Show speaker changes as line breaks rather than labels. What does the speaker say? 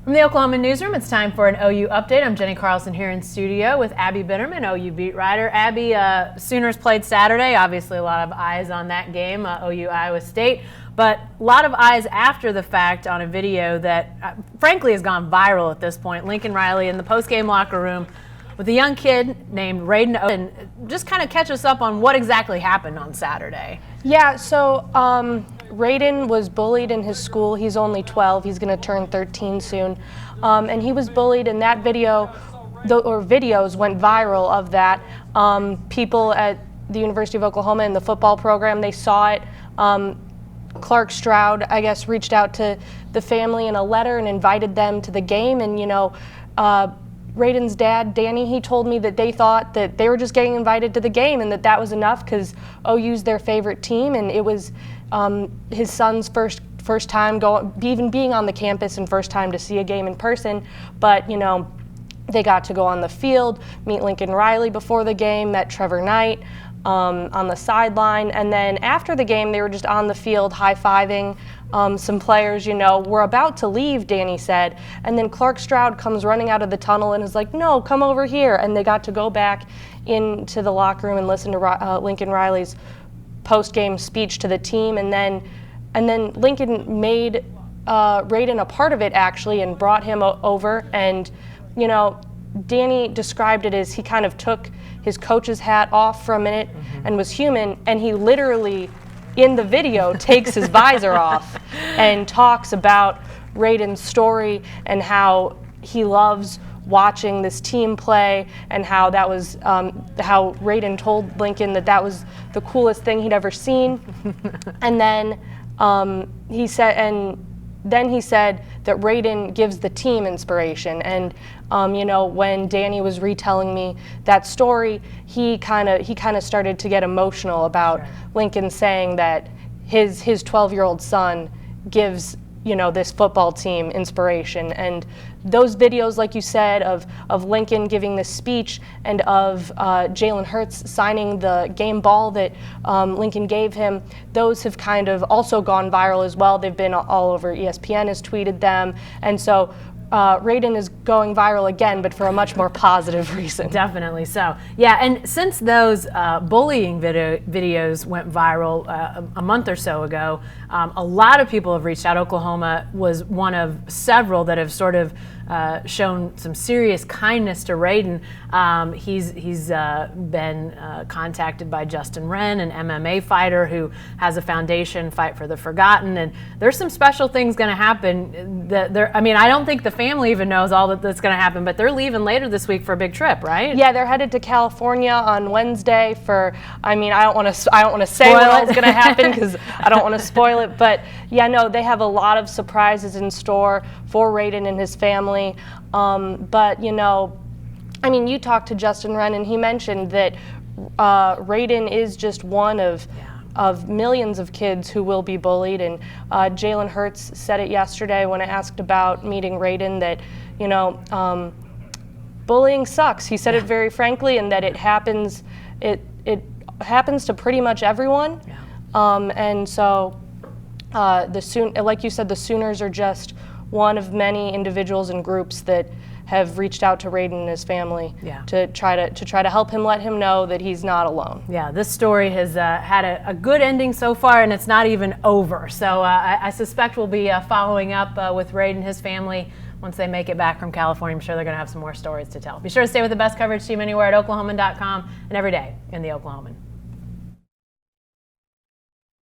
From the Oklahoman newsroom, it's time for an OU update. I'm Jenny Carlson here in studio with Abby Bitterman, OU beat writer. Abby, Sooners played Saturday. Obviously, a lot of eyes on that game, OU Iowa State. But a lot of eyes after the fact on a video that, frankly, has gone viral at this point. Lincoln Riley in the post-game locker room with a young kid named Rayden Overbay. And just kind of catch us up on what exactly happened on Saturday.
Yeah, so Rayden was bullied in his school. He's only 12. He's going to turn 13 soon. And he was bullied, and that video, or videos went viral of that. People at the University of Oklahoma in the football program, they saw it. Clark Stroud, I guess, reached out to the family in a letter and invited them to the game. And, you know, Rayden's dad, Danny, he told me that they thought that they were just getting invited to the game and that was enough because OU's their favorite team, and it was his son's first time being on the campus and first time to see a game in person. But, you know, they got to go on the field, meet Lincoln Riley before the game, met Trevor Knight on the sideline, and then after the game they were just on the field high-fiving some players. You know, we're about to leave, Danny said, and then Clark Stroud comes running out of the tunnel and is like, no, come over here, and they got to go back into the locker room and listen to Lincoln Riley's post-game speech to the team, and then Lincoln made Rayden a part of it, actually, and brought him over. And, you know, Danny described it as he kind of took his coach's hat off for a minute and was human, and he literally, in the video, takes his visor off and talks about Rayden's story and how he loves watching this team play, and how that was how Rayden told Lincoln that was the coolest thing he'd ever seen. And then he said that Rayden gives the team inspiration. And you know, when Danny was retelling me that story, he kind of started to get emotional about Lincoln saying that his 12-year-old son gives, you know, this football team inspiration. And those videos, like you said, of Lincoln giving this speech and of Jalen Hurts signing the game ball that Lincoln gave him, those have kind of also gone viral as well. They've been all over. ESPN has tweeted them. And so Rayden is going viral again, but for a much more positive reason.
Definitely so. Yeah, and since those bullying videos went viral a month or so ago, a lot of people have reached out. Oklahoma was one of several that have sort of shown some serious kindness to Rayden. He's been contacted by Justin Wren, an MMA fighter who has a foundation, Fight for the Forgotten, and there's some special things going to happen. I mean, I don't think the family even knows all that's going to happen, but they're leaving later this week for a big trip, right?
Yeah, they're headed to California on Wednesday for. I mean, I don't want to say what all's going to happen because I don't want to spoil it. But yeah, no, they have a lot of surprises in store for Rayden and his family. But you know, I mean, you talked to Justin Wren, and he mentioned that Rayden is just one of millions of kids who will be bullied. And Jalen Hurts said it yesterday when I asked about meeting Rayden that, you know, bullying sucks. He said it very frankly, and that it happens. It happens to pretty much everyone. Yeah. And so, like you said, the Sooners are just one of many individuals and groups that have reached out to Rayden and his family to try to help him, let him know that he's not alone.
Yeah, this story has had a good ending so far, and it's not even over. So I suspect we'll be following up with Rayden and his family once they make it back from California. I'm sure they're going to have some more stories to tell. Be sure to stay with the best coverage team anywhere at Oklahoman.com and every day in the Oklahoman.